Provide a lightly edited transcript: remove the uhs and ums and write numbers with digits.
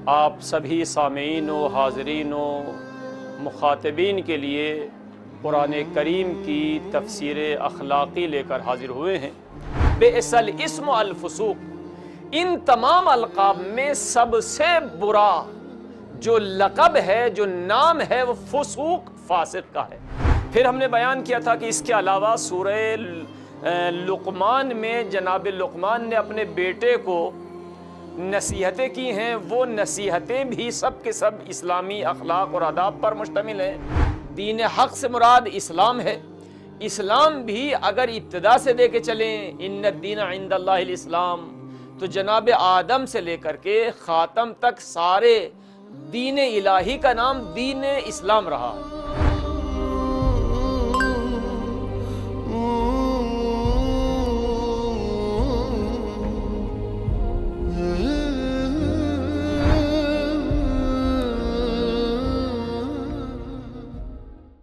आप सभी सामीन व हाज़रीन व मुखातबीन के लिए कुरान करीम की तफसीर अखलाक़ी लेकर हाजिर हुए हैं। बेअसल इस्म अल फुसूक, इन तमाम अलक़ाब में सबसे बुरा जो लक़ब है, जो नाम है, वो फुसूक फासिक का है। फिर हमने बयान किया था कि इसके अलावा सूरह लुक़मान में जनाब लुक़मान ने अपने बेटे को नसीहतें की हैं। वो नसीहतें भी सब के सब इस्लामी अखलाक और आदाब पर मुश्तमिल हैं। दीन हक़ से मुराद इस्लाम है। इस्लाम भी अगर इब्तिदा से दे के चलें, इन्ना दीन इंदल्लाहिल इस्लाम, तो जनाब आदम से लेकर के ख़ातम तक सारे दीन इलाही का नाम दीन इस्लाम रहा है।